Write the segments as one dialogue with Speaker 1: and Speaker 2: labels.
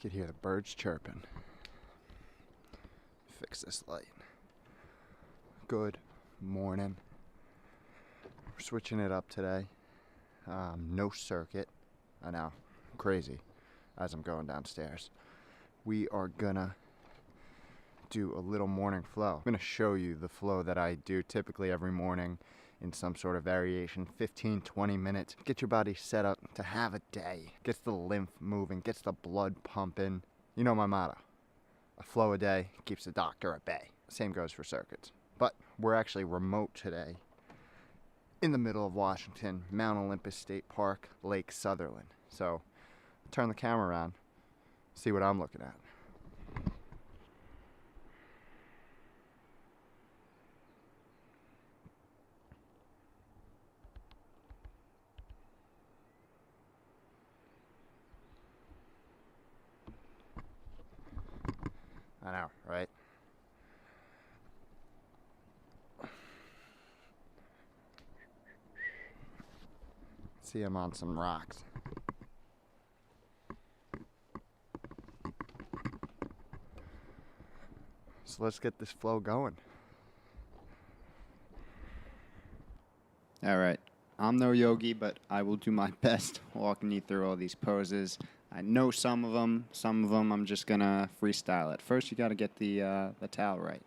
Speaker 1: could hear the birds chirping. Fix this light. Good morning. We're switching it up today. No circuit. I know, crazy, as I'm going downstairs. We are gonna do a little morning flow. I'm gonna show you the flow that I do typically every morning in some sort of variation, 15-20 minutes. Get your body set up to have a day. Gets the lymph moving, gets the blood pumping. You know my motto, a flow a day keeps the doctor at bay. Same goes for circuits. But we're actually remote today in the middle of Washington, Mount Olympus State Park, Lake Sutherland. So turn the camera around, see what I'm looking at. I know, right? See, I'm on some rocks. So let's get this flow going.
Speaker 2: All right. I'm no yogi, but I will do my best walking you through all these poses. I know some of them. Some of them I'm just going to freestyle it. First, you got to get the towel right.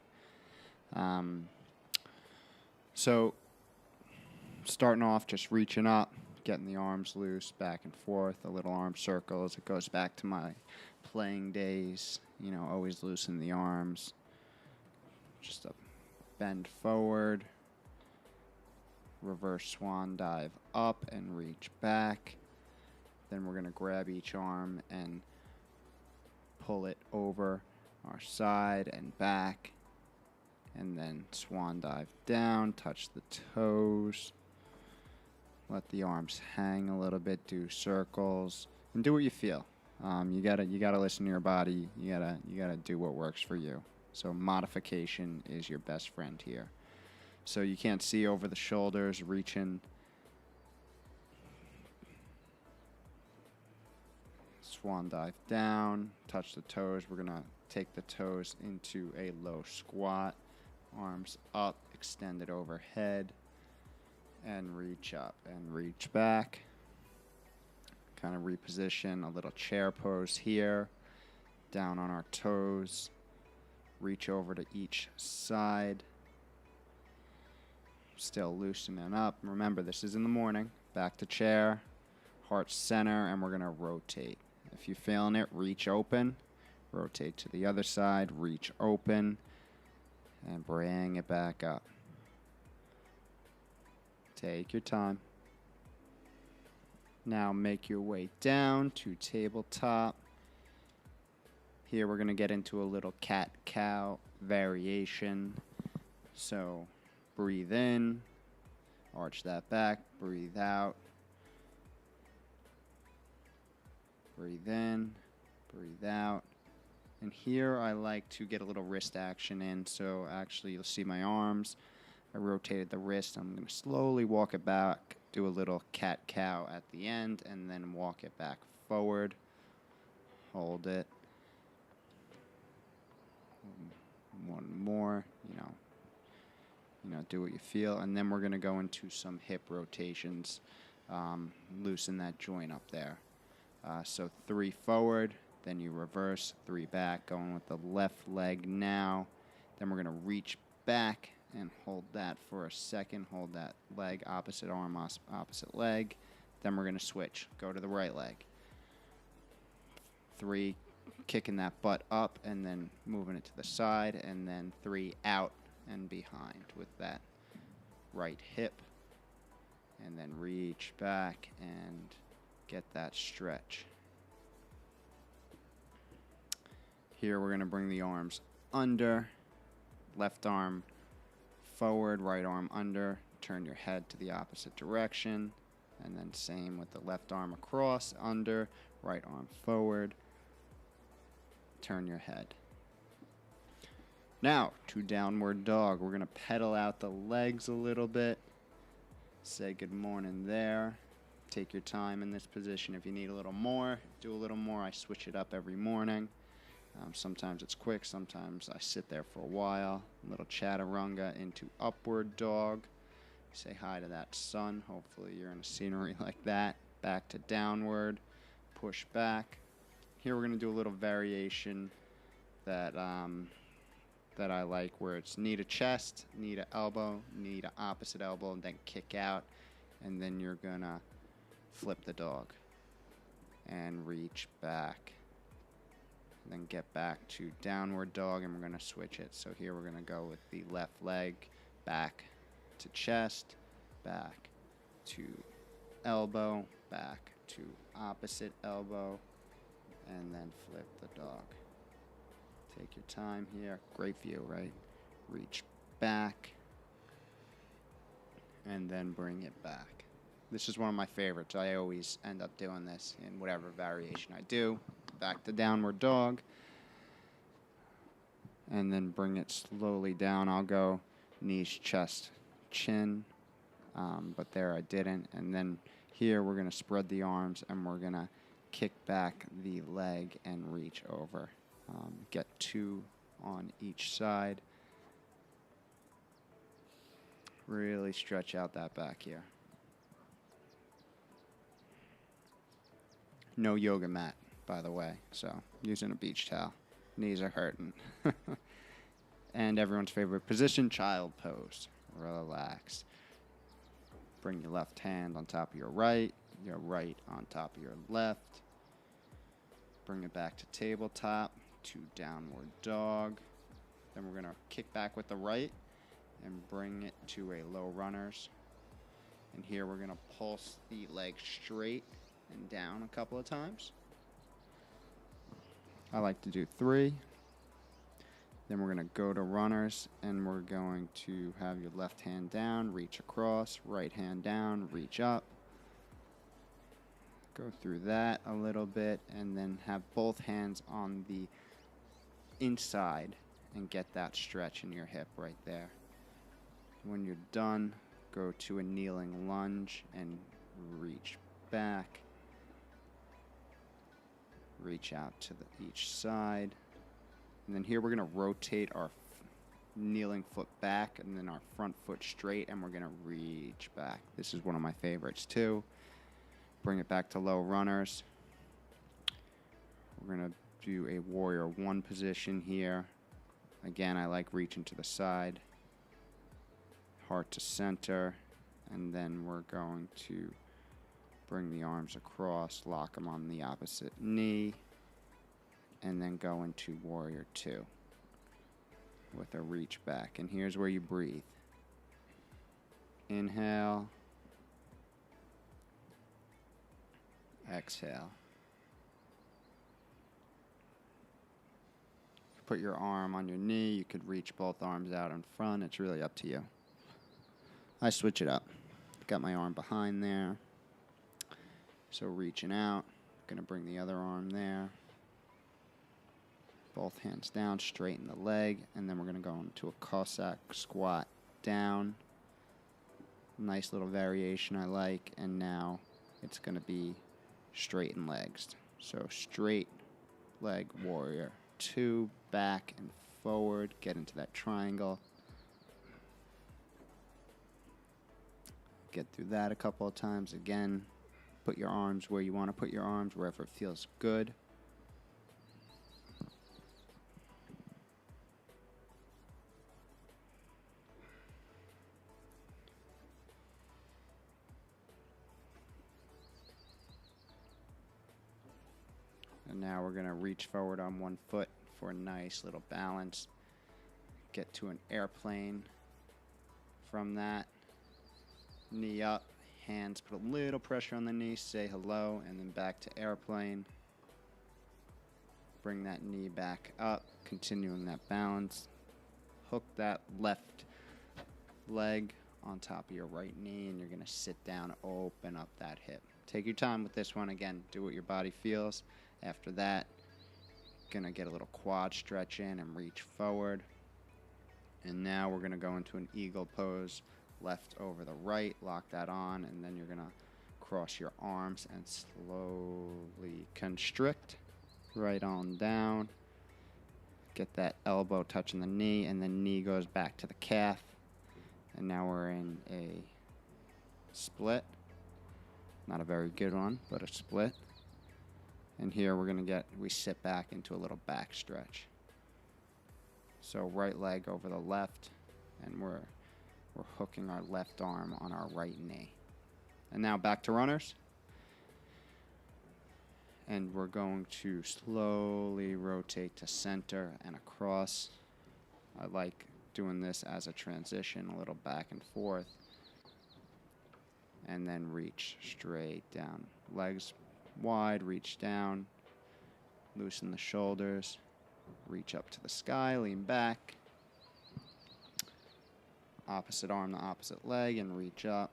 Speaker 2: So starting off, just reaching up, getting the arms loose, back and forth, a little arm circles. It goes back to my playing days, you know, always loosen the arms. Just a bend forward, reverse swan dive up and reach back. Then we're going to grab each arm and pull it over our side and back. And then swan dive down, touch the toes. Let the arms hang a little bit, do circles, and do what you feel. You gotta listen to your body. You gotta do what works for you. So modification is your best friend here. So you can't see over the shoulders, reaching. Swan dive down, touch the toes. We're gonna take the toes into a low squat. Arms up, extended overhead, and reach up and reach back. Kind of reposition, a little chair pose here. Down on our toes. Reach over to each side. Still loosening up. Remember, this is in the morning. Back to chair, heart center, and we're going to rotate. If you're feeling it, reach open. Rotate to the other side, reach open, and bring it back up. Take your time. Now make your way down to tabletop. Here we're going to get into a little cat-cow variation. So breathe in, arch that back, breathe out. Breathe in, breathe out. And here I like to get a little wrist action in. So actually you'll see my arms. I rotated the wrist. I'm going to slowly walk it back, do a little cat-cow at the end, and then walk it back forward. Hold it. One more, you know, do what you feel. And then we're going to go into some hip rotations. Loosen that joint up there. So 3 forward, then you reverse, 3 back, going with the left leg now. Then we're going to reach back and hold that for a second. Hold that leg, opposite arm, opposite leg. Then we're going to switch. Go to the right leg. 3, kicking that butt up and then moving it to the side. And then 3 out and behind with that right hip. And then reach back and get that stretch. Here we're going to bring the arms under. Left arm forward, right arm under. Turn your head to the opposite direction. And then same with the left arm across, under, right arm forward. Turn your head. Now, to downward dog. We're going to pedal out the legs a little bit. Say good morning there. Take your time in this position. If you need a little more, do a little more. I switch it up every morning. Sometimes it's quick, sometimes I sit there for a while. Little chaturanga into upward dog. Say hi to that sun. Hopefully you're in a scenery like that. Back to downward. Push back. Here we're going to do a little variation that that I like, where it's knee to chest, knee to elbow, knee to opposite elbow, and then kick out. And then you're going to flip the dog and reach back. Then get back to downward dog, and we're going to switch it. So here we're going to go with the left leg, back to chest, back to elbow, back to opposite elbow, and then flip the dog. Take your time here. Great view, right? Reach back, and then bring it back. This is one of my favorites. I always end up doing this in whatever variation I do. Back to downward dog, and then bring it slowly down. I'll go knees, chest, chin, but there I didn't. And then here we're going to spread the arms, and we're going to kick back the leg and reach over. Get 2 on each side. Really stretch out that back here. No yoga mat, by the way, so using a beach towel. Knees are hurting. And everyone's favorite position, child pose. Relax. Bring your left hand on top of your right on top of your left. Bring it back to tabletop, to downward dog. Then we're going to kick back with the right and bring it to a low runners. And here we're going to pulse the leg straight and down a couple of times. I like to do 3. Then we're going to go to runners, and we're going to have your left hand down, reach across, right hand down, reach up. Go through that a little bit, and then have both hands on the inside and get that stretch in your hip right there. When you're done, go to a kneeling lunge and reach back. Reach out to each side. And then here we're going to rotate our kneeling foot back and then our front foot straight, and we're going to reach back. This is one of my favorites too. Bring it back to low runners. We're going to do a warrior 1 position here. Again, I like reaching to the side. Heart to center. And then we're going to bring the arms across, lock them on the opposite knee, and then go into warrior 2 with a reach back. And here's where you breathe. Inhale. Exhale. Put your arm on your knee. You could reach both arms out in front. It's really up to you. I switch it up. Got my arm behind there. So reaching out. Going to bring the other arm there. Both hands down, straighten the leg, and then we're going to go into a Cossack squat down. Nice little variation I like, and now it's going to be straighten legs. So straight leg warrior 2, back and forward, get into that triangle. Get through that a couple of times. Again, put your arms where you want to put your arms, wherever it feels good. And now we're going to reach forward on one foot for a nice little balance. Get to an airplane. From that, knee up, hands, put a little pressure on the knee, say hello, and then back to airplane. Bring that knee back up, continuing that balance. Hook that left leg on top of your right knee, and you're going to sit down, open up that hip. Take your time with this one. Again, do what your body feels. After that, going to get a little quad stretch in and reach forward. And now we're going to go into an eagle pose. Left over the right, lock that on, and then you're going to across your arms and slowly constrict right on down. Get that elbow touching the knee, and the knee goes back to the calf. And now we're in a split. Not a very good one, but a split. And here we sit back into a little back stretch. So right leg over the left, and we're hooking our left arm on our right knee. And now back to runners. And we're going to slowly rotate to center and across. I like doing this as a transition, a little back and forth. And then reach straight down. Legs wide, reach down. Loosen the shoulders. Reach up to the sky, lean back. Opposite arm to opposite leg and reach up.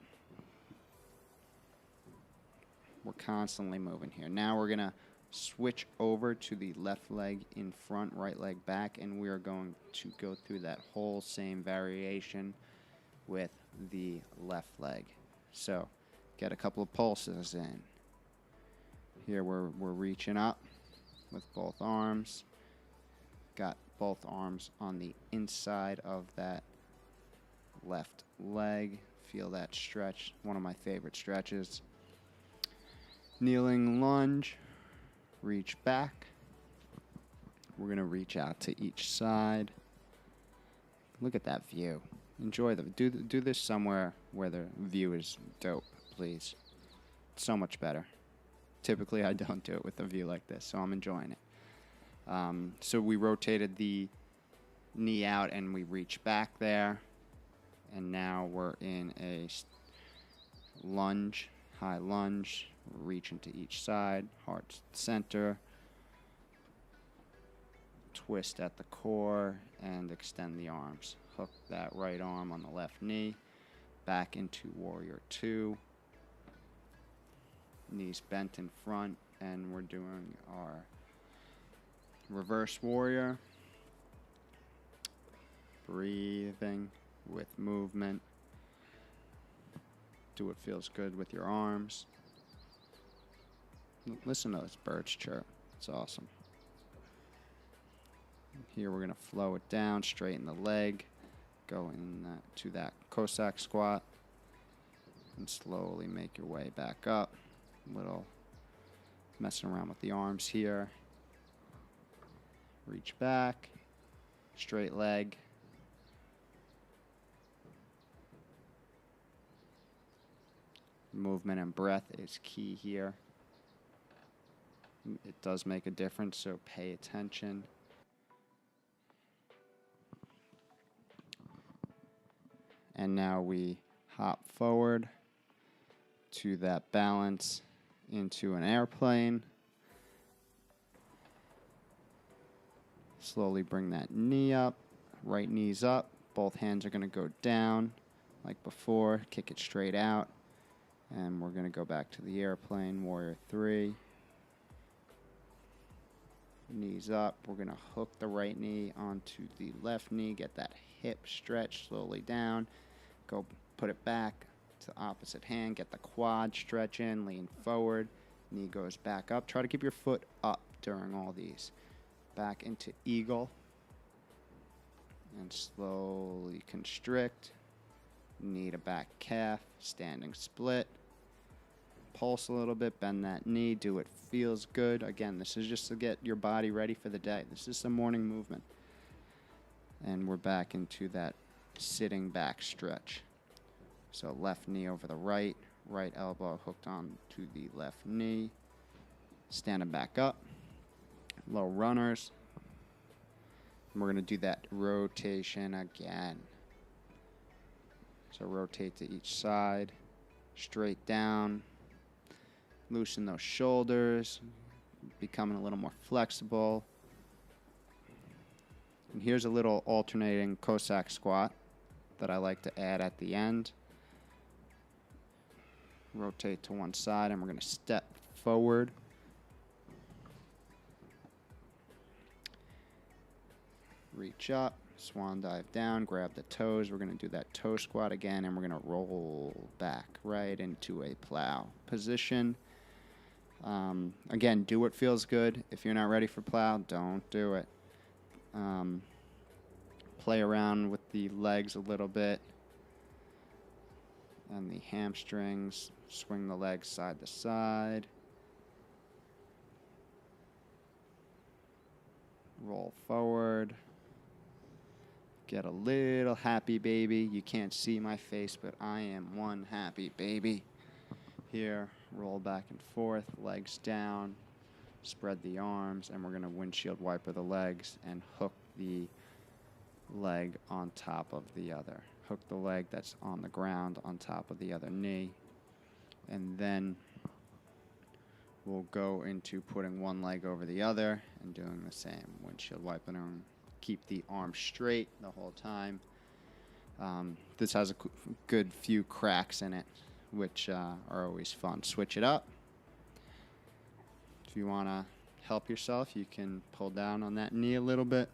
Speaker 2: We're constantly moving here. Now we're going to switch over to the left leg in front, right leg back, and we are going to go through that whole same variation with the left leg. So get a couple of pulses in. Here we're reaching up with both arms. Got both arms on the inside of that left leg. Feel that stretch, one of my favorite stretches. Kneeling lunge, reach back. We're going to reach out to each side. Look at that view. Enjoy do this somewhere where the view is dope, please. It's so much better. Typically I don't do it with a view like this, so I'm enjoying it. So we rotated the knee out and we reach back there. And now we're in a lunge, high lunge. Reaching to each side, heart center, twist at the core, and extend the arms. Hook that right arm on the left knee, back into Warrior 2. Knees bent in front, and we're doing our reverse warrior. Breathing with movement. Do what feels good with your arms. Listen to those birds chirp. It's awesome. Here we're going to flow it down, straighten the leg, go to that Cossack squat, and slowly make your way back up. Little messing around with the arms here. Reach back, straight leg. Movement and breath is key here. It does make a difference, so pay attention. And now we hop forward to that balance into an airplane. Slowly bring that knee up, right knee's up. Both hands are going to go down like before. Kick it straight out. And we're going to go back to the airplane, Warrior 3. Knees up. We're going to hook the right knee onto the left knee. Get that hip stretch slowly down. Go put it back to the opposite hand. Get the quad stretch in. Lean forward. Knee goes back up. Try to keep your foot up during all these. Back into eagle. And slowly constrict. Knee to back calf. Standing split. Pulse a little bit, bend that knee, do what feels good. Again, this is just to get your body ready for the day. This is some morning movement. And we're back into that sitting back stretch. So left knee over the right, right elbow hooked on to the left knee. Standing back up, low runners. And we're going to do that rotation again. So rotate to each side, straight down. Loosen those shoulders, becoming a little more flexible. And here's a little alternating Cossack squat that I like to add at the end. Rotate to one side, and we're going to step forward. Reach up, Swan dive down, grab the toes. We're going to do that toe squat again, and we're going to roll back right into a plow position. Again, do what feels good. If you're not ready for plow, don't do it. Play around with the legs a little bit and the hamstrings. Swing the legs side to side. Roll forward. Get a little happy baby. You can't see my face, but I am one happy baby. Here, roll back and forth, legs down, spread the arms, and we're going to windshield wiper the legs and hook the leg on top of the other. Hook the leg that's on the ground on top of the other knee. And then we'll go into putting one leg over the other and doing the same. Windshield wiping them. Keep the arm straight the whole time. This has a good few cracks in it, which are always fun. Switch it up. If you want to help yourself, you can pull down on that knee a little bit.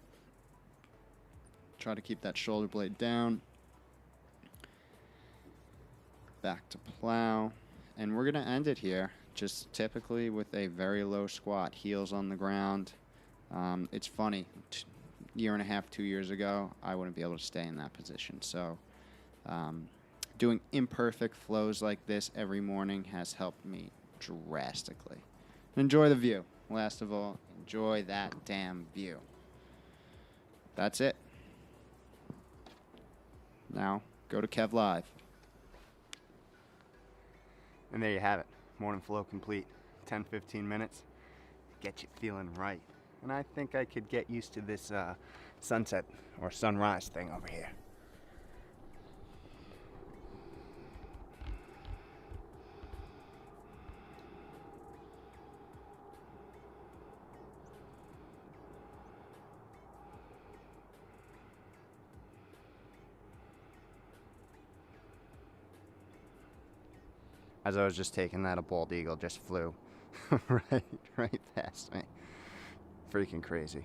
Speaker 2: Try to keep that shoulder blade down. Back to plow. And we're going to end it here, just typically with a very low squat, heels on the ground. It's funny. Year and a half, 2 years ago, I wouldn't be able to stay in that position. So doing imperfect flows like this every morning has helped me drastically. Enjoy the view. Last of all, enjoy that damn view. That's it. Now, go to Kev Live.
Speaker 1: And there you have it. Morning flow complete. 10-15 minutes. Get you feeling right. And I think I could get used to this sunset or sunrise thing over here. As I was just taking that, a bald eagle just flew right past me. Freaking crazy.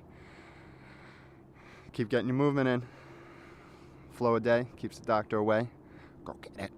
Speaker 1: Keep getting your movement in. Flow a day keeps the doctor away. Go get it.